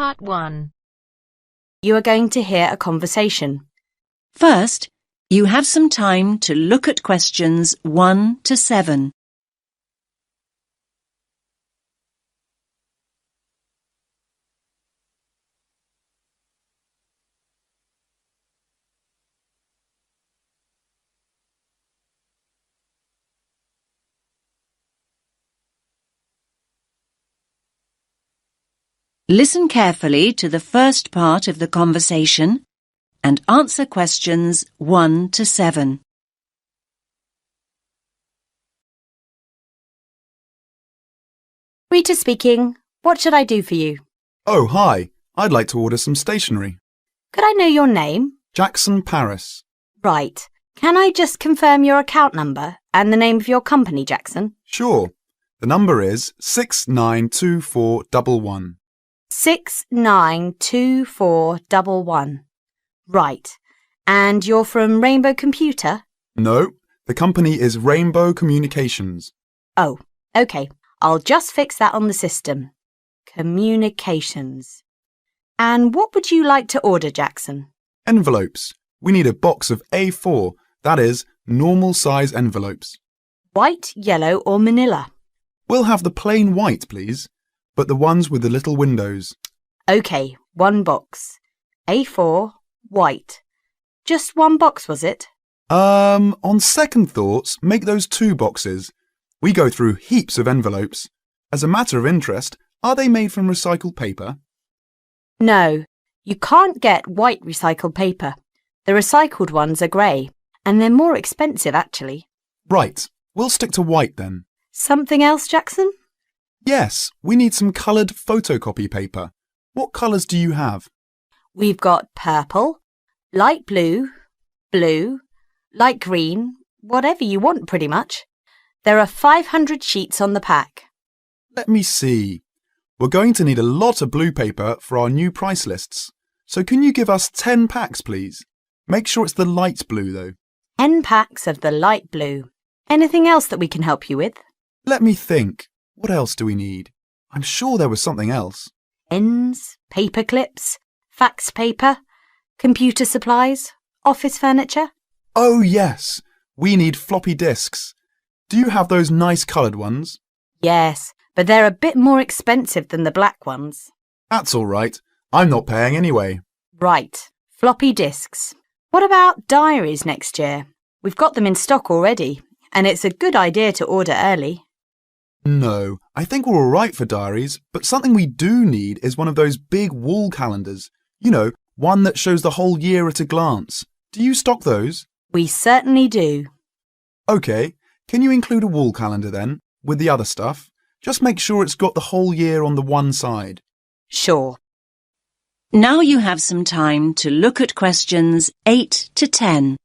Part 1. You are going to hear a conversation. First, you have some time to look at questions 1 to 7. Listen carefully to the first part of the conversation and answer questions 1 to 7. Rita speaking. What should I do for you? Oh, hi. I'd like to order some stationery. Could I know your name? Jackson Paris. Right. Can I just confirm your account number and the name of your company, Jackson? Sure. The number is 692411. 692411. Right. And you're from Rainbow Computer? No, the company is Rainbow Communications. Oh, OK. I'll just fix that on the system. Communications. And what would you like to order, Jackson? Envelopes. We need a box of A4, that is, normal size envelopes. White, yellow or manila? We'll have the plain white, please, but the ones with the little windows. OK, one box. A4, white. Just one box, was it? On second thoughts, make those 2 boxes. We go through heaps of envelopes. As a matter of interest, are they made from recycled paper? No, you can't get white recycled paper. The recycled ones are grey, and they're more expensive, actually. Right, we'll stick to white then. Something else, Jackson? Yes, we need some coloured photocopy paper. What colours do you have? We've got purple, light blue, blue, light green, whatever you want pretty much. There are 500 sheets on the pack. Let me see. We're going to need a lot of blue paper for our new price lists. So can you give us 10 packs, please? Make sure it's the light blue, though. 10 packs of the light blue. Anything else that we can help you with? Let me think. What else do we need? I'm sure there was something else. Pens, paper clips, fax paper, computer supplies, office furniture. Oh, yes. We need floppy disks. Do you have those nice coloured ones? Yes, but they're a bit more expensive than the black ones. That's all right. I'm not paying anyway. Right, floppy disks. What about diaries next year? We've got them in stock already, and it's a good idea to order early. No, I think we're all right for diaries, but something we do need is one of those big wall calendars. You know, one that shows the whole year at a glance. Do you stock those? We certainly do. OK, can you include a wall calendar then, with the other stuff? Just make sure it's got the whole year on the one side. Sure. Now you have some time to look at questions 8 to 10.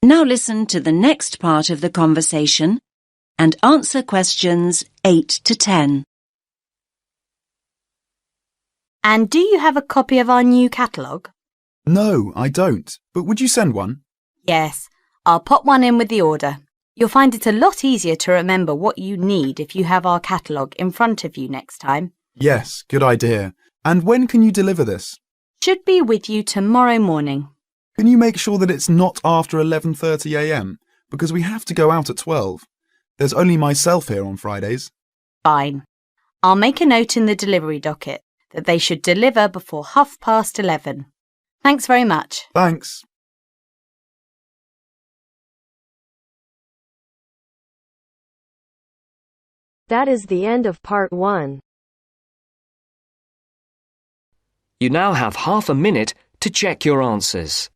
Now listen to the next part of the conversation and answer questions 8 to 10. And do you have a copy of our new catalogue? No, I don't. But would you send one? Yes, I'll pop one in with the order. You'll find it a lot easier to remember what you need if you have our catalogue in front of you next time. Yes, good idea. And when can you deliver this? Should be with you tomorrow morning. Can you make sure that it's not after 11:30 a.m? Because we have to go out at 12. There's only myself here on Fridays. Fine. I'll make a note in the delivery docket that they should deliver before 11:30. Thanks very much. Thanks. That is the end of Part 1. You now have half a minute to check your answers.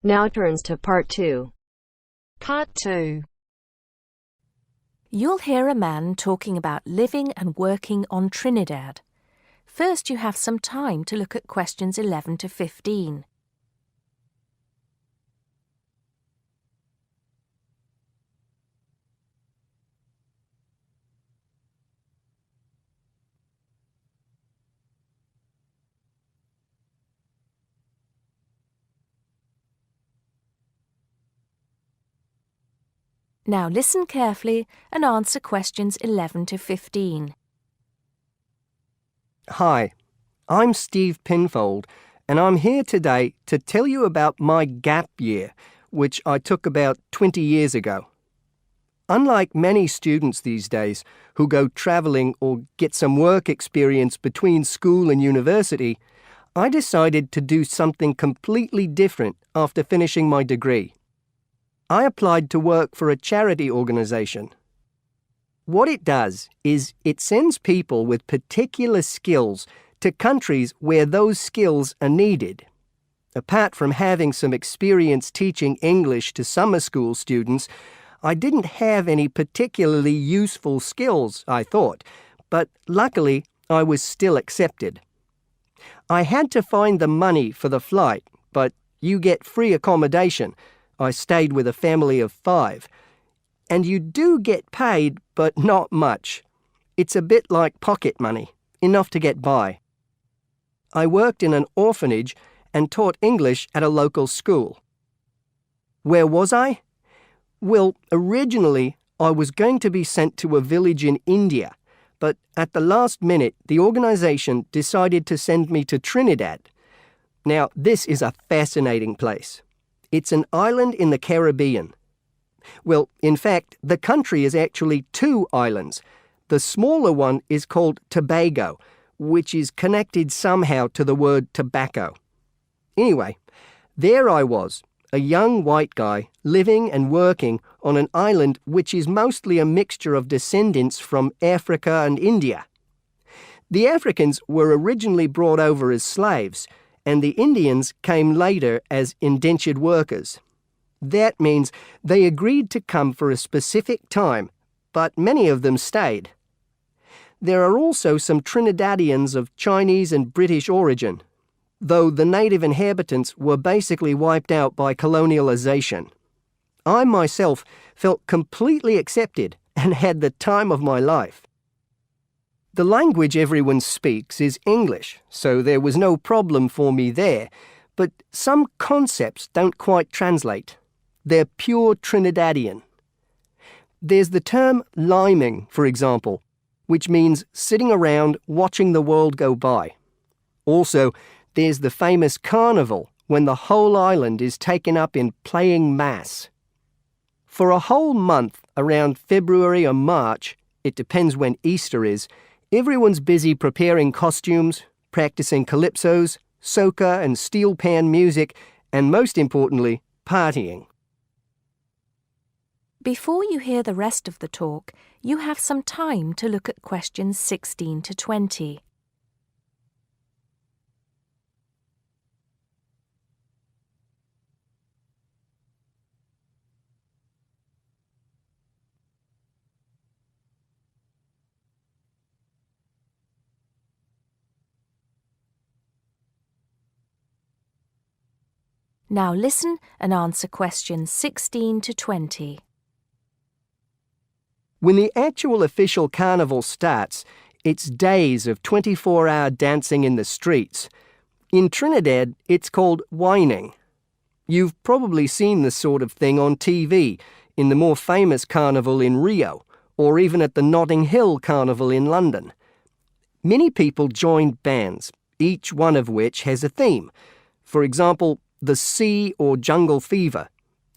Now turns to part 2. Part 2. You'll hear a man talking about living and working on Trinidad. First, you have some time to look at questions 11 to 15. Now listen carefully and answer questions 11 to 15. Hi, I'm Steve Pinfold, and I'm here today to tell you about my gap year, which I took about 20 years ago. Unlike many students these days who go travelling or get some work experience between school and university, I decided to do something completely different after finishing my degree. I applied to work for a charity organisation. What it does is it sends people with particular skills to countries where those skills are needed. Apart from having some experience teaching English to summer school students, I didn't have any particularly useful skills, I thought, but luckily I was still accepted. I had to find the money for the flight, but you get free accommodation. I stayed with a family of 5. And you do get paid, but not much. It's a bit like pocket money, enough to get by. I worked in an orphanage and taught English at a local school. Where was I? Well, originally I was going to be sent to a village in India, but at the last minute the organisation decided to send me to Trinidad. Now, this is a fascinating place. It's an island in the Caribbean. Well, in fact, the country is actually 2 islands. The smaller one is called Tobago, which is connected somehow to the word tobacco. Anyway, there I was, a young white guy living and working on an island which is mostly a mixture of descendants from Africa and India. The Africans were originally brought over as slaves, and the Indians came later as indentured workers. That means they agreed to come for a specific time, but many of them stayed. There are also some Trinidadians of Chinese and British origin, though the native inhabitants were basically wiped out by colonialization. I myself felt completely accepted and had the time of my life. The language everyone speaks is English, so there was no problem for me there, but some concepts don't quite translate. They're pure Trinidadian. There's the term liming, for example, which means sitting around watching the world go by. Also, there's the famous carnival, when the whole island is taken up in playing mass. For a whole month, around February or March, it depends when Easter is, everyone's busy preparing costumes, practicing calypsos, soca and steel pan music, and most importantly, partying. Before you hear the rest of the talk, you have some time to look at questions 16 to 20. Now listen and answer questions 16 to 20. When the actual official carnival starts, it's days of 24-hour dancing in the streets. In Trinidad, it's called whining. You've probably seen this sort of thing on TV, in the more famous carnival in Rio, or even at the Notting Hill Carnival in London. Many people join bands, each one of which has a theme. For example, the sea or jungle fever,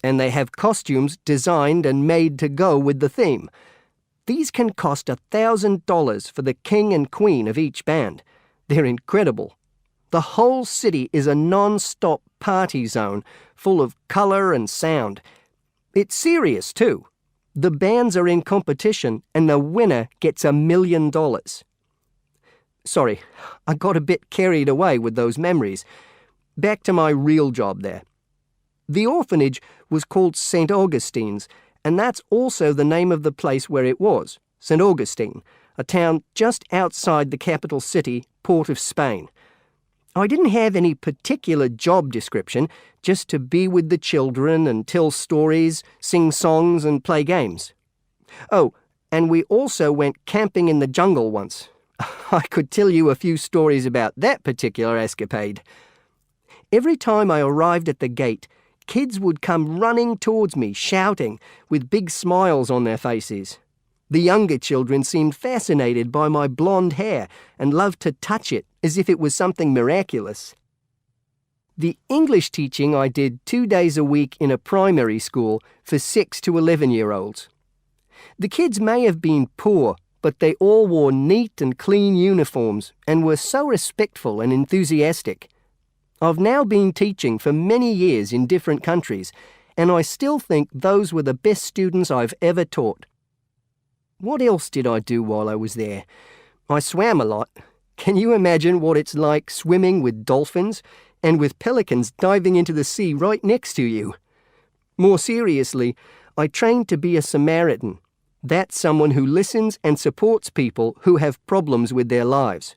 and they have costumes designed and made to go with the theme. These can cost $1,000 for the king and queen of each band. They're incredible. The whole city is a non-stop party zone full of colour and sound. It's serious too. The bands are in competition and the winner gets $1 million. Sorry, I got a bit carried away with those memories. Back to my real job there. The orphanage was called St. Augustine's, and that's also the name of the place where it was, St. Augustine, a town just outside the capital city, Port of Spain. I didn't have any particular job description, just to be with the children and tell stories, sing songs and play games. Oh, and we also went camping in the jungle once. I could tell you a few stories about that particular escapade. Every time I arrived at the gate, kids would come running towards me, shouting, with big smiles on their faces. The younger children seemed fascinated by my blonde hair and loved to touch it as if it was something miraculous. The English teaching I did 2 days a week in a primary school for 6 to 11-year-olds. The kids may have been poor, but they all wore neat and clean uniforms and were so respectful and enthusiastic. I've now been teaching for many years in different countries, and I still think those were the best students I've ever taught. What else did I do while I was there? I swam a lot. Can you imagine what it's like swimming with dolphins and with pelicans diving into the sea right next to you? More seriously, I trained to be a Samaritan. That's someone who listens and supports people who have problems with their lives.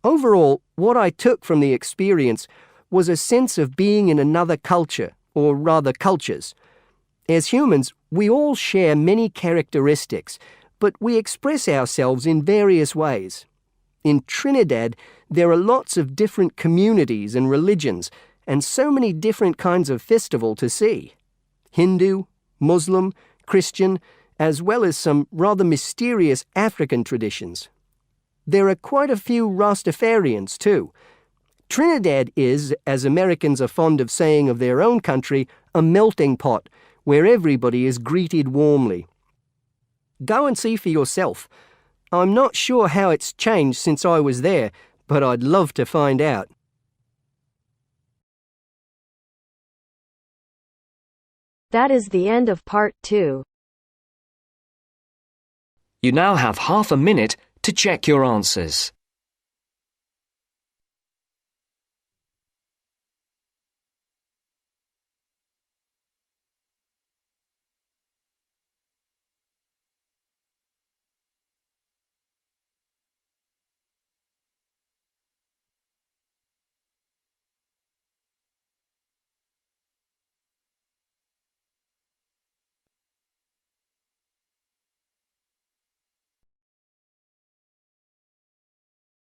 Overall, what I took from the experience was a sense of being in another culture, or rather cultures. As humans, we all share many characteristics, but we express ourselves in various ways. In Trinidad, there are lots of different communities and religions, and so many different kinds of festival to see. Hindu, Muslim, Christian, as well as some rather mysterious African traditions. There are quite a few Rastafarians too. Trinidad is, as Americans are fond of saying of their own country, a melting pot, where everybody is greeted warmly. Go and see for yourself. I'm not sure how it's changed since I was there, but I'd love to find out. That is the end of part 2. You now have half a minute to check your answers.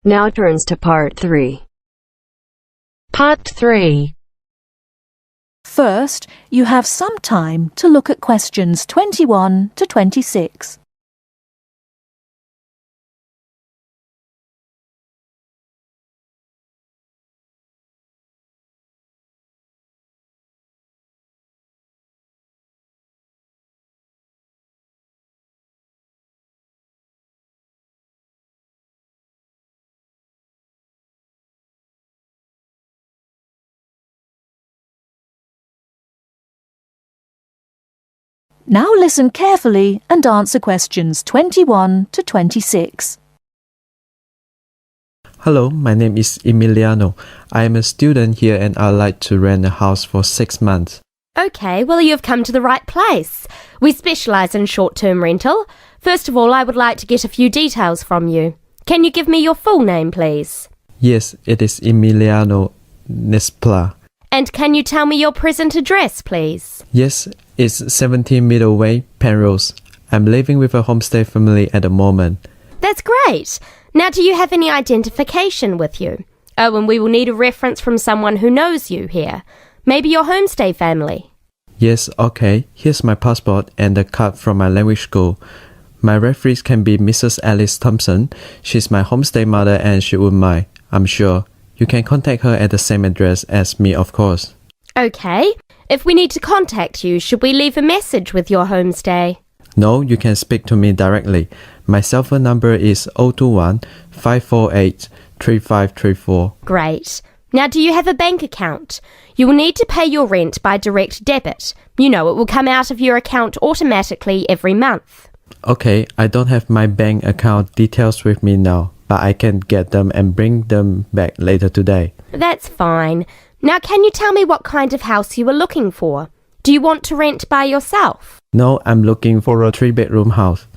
Now turns to part 3. Part 3. First, you have some time to look at questions 21 to 26. Now listen carefully and answer questions 21 to 26. Hello, my name is Emiliano. I am a student here and I'd like to rent a house for 6 months. OK, well, you've come to the right place. We specialise in short-term rental. First of all, I would like to get a few details from you. Can you give me your full name, please? Yes, it is Emiliano Nespla. And can you tell me your present address, please? Yes, it's 17 Middleway, Penrose. I'm living with a homestay family at the moment. That's great. Now, do you have any identification with you? Oh, and we will need a reference from someone who knows you here. Maybe your homestay family. Yes, okay. Here's my passport and a card from my language school. My referees can be Mrs. Alice Thompson. She's my homestay mother and she wouldn't mind, I'm sure. You can contact her at the same address as me, of course. OK. If we need to contact you, should we leave a message with your homestay? No, you can speak to me directly. My cell phone number is 021 548 3534. Great. Now, do you have a bank account? You will need to pay your rent by direct debit. You know, it will come out of your account automatically every month. Okay, I don't have my bank account details with me now, but I can get them and bring them back later today. That's fine. Now, can you tell me what kind of house you were looking for? Do you want to rent by yourself? No, I'm looking for a 3-bedroom house.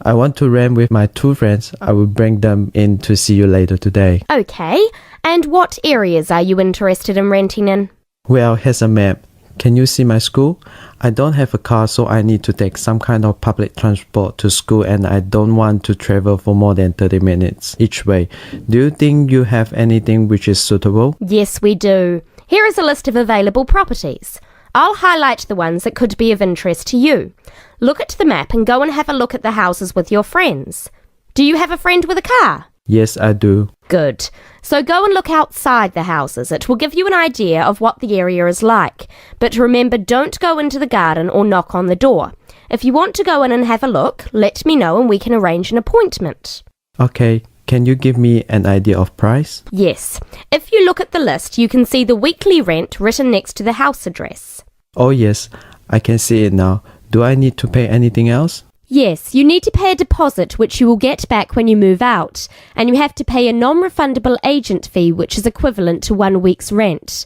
I want to rent with my 2 friends. I will bring them in to see you later today. Okay, and what areas are you interested in renting in? Well, here's a map. Can you see my school? I don't have a car, so I need to take some kind of public transport to school, and I don't want to travel for more than 30 minutes each way. Do you think you have anything which is suitable? Yes, we do. Here is a list of available properties. I'll highlight the ones that could be of interest to you. Look at the map and go and have a look at the houses with your friends. Do you have a friend with a car? Yes, I do. Good. So go and look outside the houses. It will give you an idea of what the area is like. But remember, don't go into the garden or knock on the door. If you want to go in and have a look, let me know and we can arrange an appointment. Okay, can you give me an idea of price? Yes. If you look at the list, you can see the weekly rent written next to the house address. Oh yes, I can see it now. Do I need to pay anything else? Yes, you need to pay a deposit which you will get back when you move out, and you have to pay a non-refundable agent fee which is equivalent to 1 week's rent.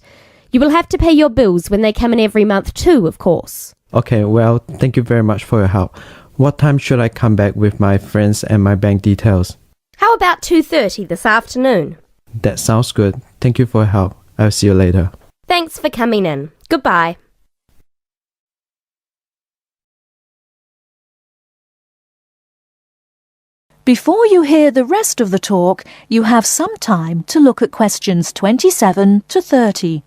You will have to pay your bills when they come in every month too, of course. Okay, well, thank you very much for your help. What time should I come back with my friends and my bank details? How about 2:30 this afternoon? That sounds good. Thank you for your help. I'll see you later. Thanks for coming in. Goodbye. Before you hear the rest of the talk, you have some time to look at questions 27 to 30.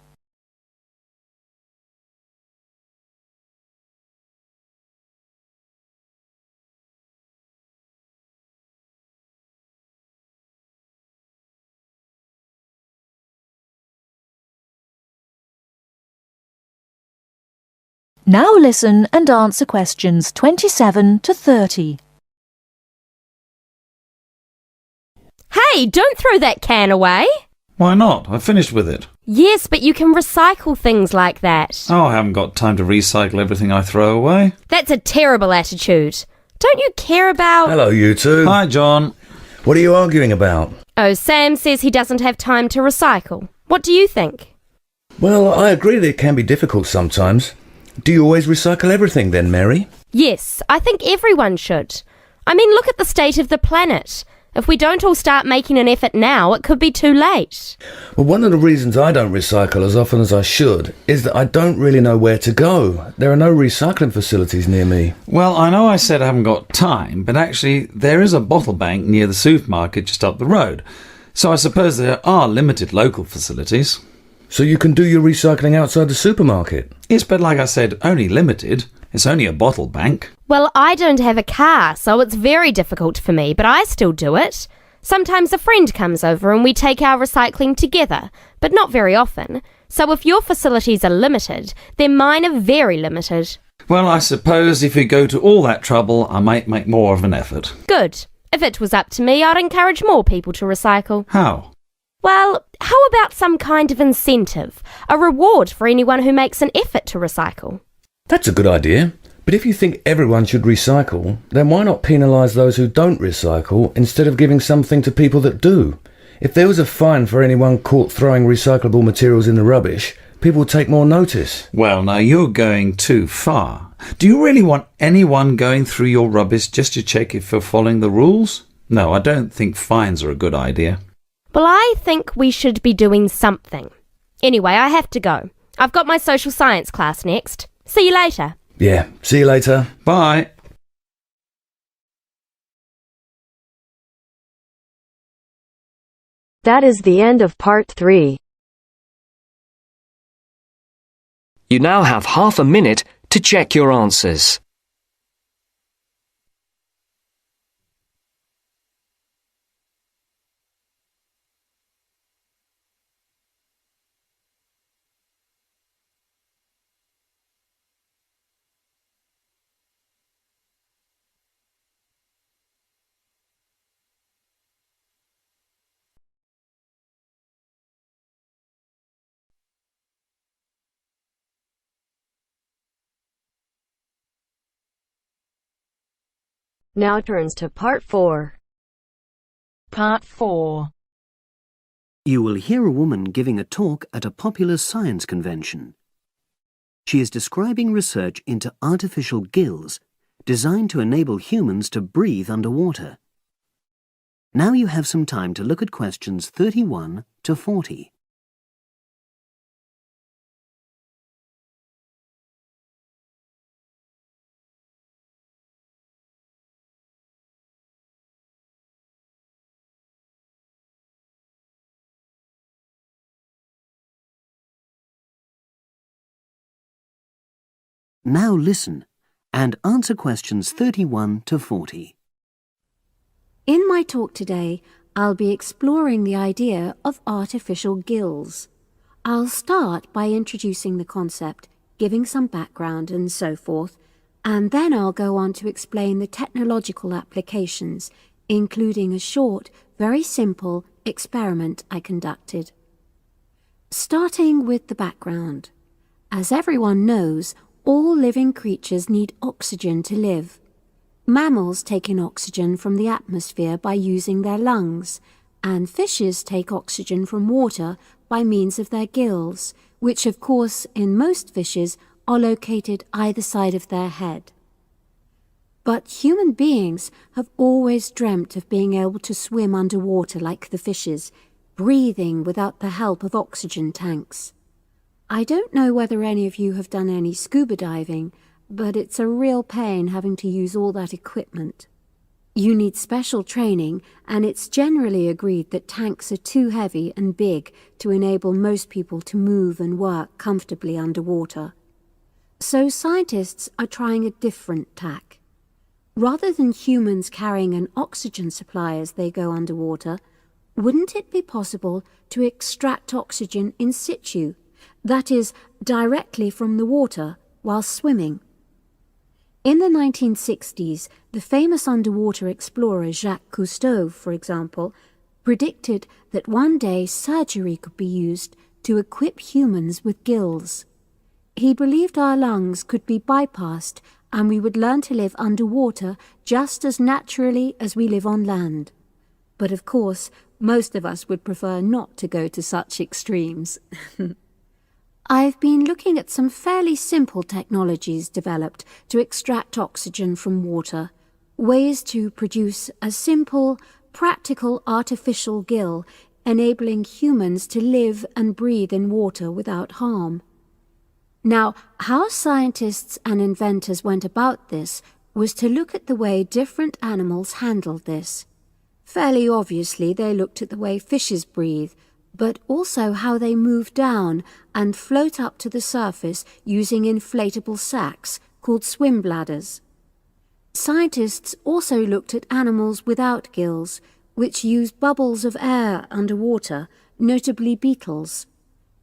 Now listen and answer questions 27 to 30. Hey, don't throw that can away. Why not? I finished with it. Yes, but you can recycle things like that. Oh, I haven't got time to recycle everything I throw away. That's a terrible attitude. Don't you care about... Hello, you two. Hi, John. What are you arguing about? Oh, Sam says he doesn't have time to recycle. What do you think? Well, I agree that it can be difficult sometimes. Do you always recycle everything then, Mary? Yes, I think everyone should. I mean, look at the state of the planet. If we don't all start making an effort now, it could be too late. Well, one of the reasons I don't recycle as often as I should is that I don't really know where to go. There are no recycling facilities near me. Well, I know I said I haven't got time, but actually there is a bottle bank near the supermarket just up the road. So I suppose there are limited local facilities. So you can do your recycling outside the supermarket? Yes, but like I said, only limited. It's only a bottle bank. Well, I don't have a car, so it's very difficult for me, but I still do it. Sometimes a friend comes over and we take our recycling together, but not very often. So if your facilities are limited, then mine are very limited. Well, I suppose if you go to all that trouble, I might make more of an effort. Good. If it was up to me, I'd encourage more people to recycle. How? Well, how about some kind of incentive? A reward for anyone who makes an effort to recycle? That's a good idea. But if you think everyone should recycle, then why not penalise those who don't recycle instead of giving something to people that do? If there was a fine for anyone caught throwing recyclable materials in the rubbish, people would take more notice. Well, now you're going too far. Do you really want anyone going through your rubbish just to check if you're following the rules? No, I don't think fines are a good idea. Well, I think we should be doing something. Anyway, I have to go. I've got my social science class next. See you later. Yeah, see you later. Bye. That is the end of part 3. You now have half a minute to check your answers. Now turns to part 4. Part 4. You will hear a woman giving a talk at a popular science convention. She is describing research into artificial gills designed to enable humans to breathe underwater. Now you have some time to look at questions 31 to 40. Now listen and answer questions 31 to 40. In my talk today, I'll be exploring the idea of artificial gills. I'll start by introducing the concept, giving some background and so forth, and then I'll go on to explain the technological applications, including a short, very simple experiment I conducted. Starting with the background. As everyone knows, all living creatures need oxygen to live. Mammals take in oxygen from the atmosphere by using their lungs, and fishes take oxygen from water by means of their gills, which of course in most fishes are located either side of their head. But human beings have always dreamt of being able to swim underwater like the fishes, breathing without the help of oxygen tanks. I don't know whether any of you have done any scuba diving, but it's a real pain having to use all that equipment. You need special training, and it's generally agreed that tanks are too heavy and big to enable most people to move and work comfortably underwater. So scientists are trying a different tack. Rather than humans carrying an oxygen supply as they go underwater, wouldn't it be possible to extract oxygen in situ? That is, directly from the water while swimming. In the 1960s, the famous underwater explorer Jacques Cousteau, for example, predicted that one day surgery could be used to equip humans with gills. He believed our lungs could be bypassed and we would learn to live underwater just as naturally as we live on land. But of course, most of us would prefer not to go to such extremes. I've been looking at some fairly simple technologies developed to extract oxygen from water, ways to produce a simple, practical artificial gill, enabling humans to live and breathe in water without harm. Now, how scientists and inventors went about this was to look at the way different animals handled this. Fairly obviously, they looked at the way fishes breathe, but also how they move down and float up to the surface using inflatable sacs called swim bladders. Scientists also looked at animals without gills, which use bubbles of air underwater, notably beetles.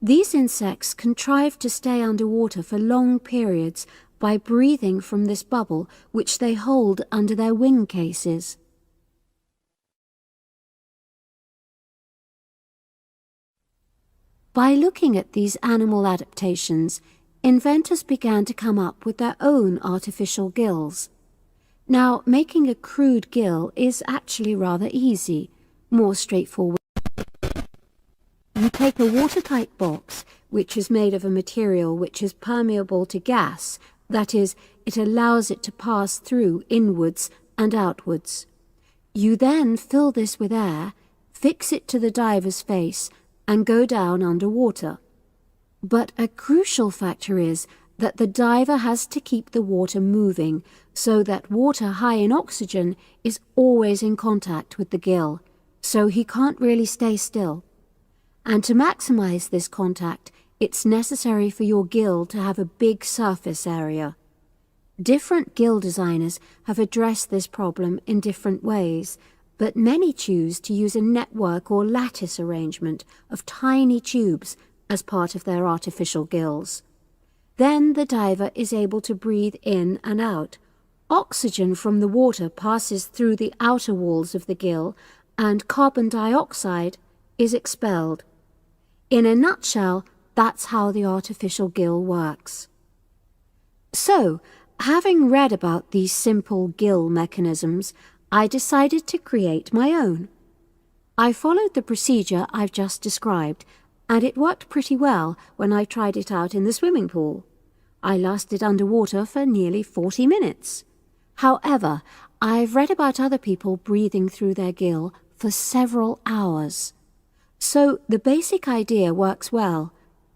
These insects contrive to stay underwater for long periods by breathing from this bubble which they hold under their wing cases. By looking at these animal adaptations, inventors began to come up with their own artificial gills. Now, making a crude gill is actually rather easy, more straightforward. You take a watertight box, which is made of a material which is permeable to gas, that is, it allows it to pass through inwards and outwards. You then fill this with air, fix it to the diver's face, and go down underwater. But a crucial factor is that the diver has to keep the water moving so that water high in oxygen is always in contact with the gill, so he can't really stay still. And to maximize this contact, it's necessary for your gill to have a big surface area. Different gill designers have addressed this problem in different ways, but many choose to use a network or lattice arrangement of tiny tubes as part of their artificial gills. Then the diver is able to breathe in and out. Oxygen from the water passes through the outer walls of the gill, and carbon dioxide is expelled. In a nutshell, that's how the artificial gill works. So, having read about these simple gill mechanisms, I decided to create my own. I followed the procedure I've just described, and it worked pretty well when I tried it out in the swimming pool. I lasted underwater for nearly 40 minutes. However, I've read about other people breathing through their gill for several hours. So the basic idea works well,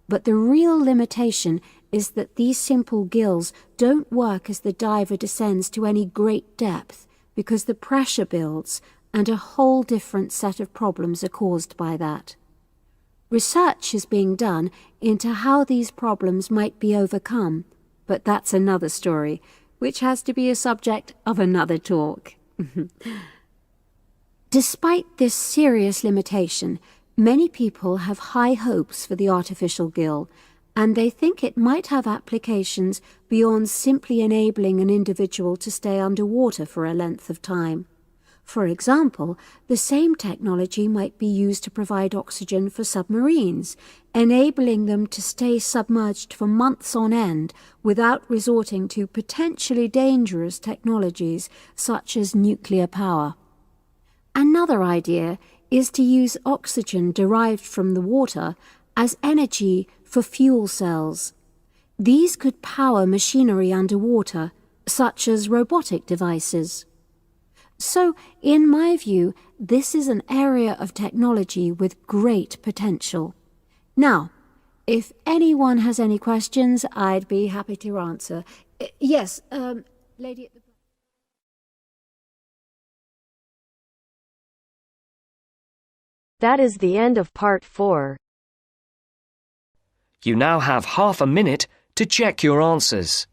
but the real limitation is that these simple gills don't work as the diver descends to any great depth because the pressure builds and a whole different set of problems are caused by that. Research is being done into how these problems might be overcome, but that's another story, which has to be a subject of another talk. Despite this serious limitation, many people have high hopes for the artificial gill, and they think it might have applications beyond simply enabling an individual to stay underwater for a length of time. For example, the same technology might be used to provide oxygen for submarines, enabling them to stay submerged for months on end without resorting to potentially dangerous technologies such as nuclear power. Another idea is to use oxygen derived from the water as energy for fuel cells. These could power machinery underwater, such as robotic devices. So, in my view, this is an area of technology with great potential. Now, if anyone has any questions, I'd be happy to answer. Yes, lady at the... That is the end of part 4. You now have half a minute to check your answers.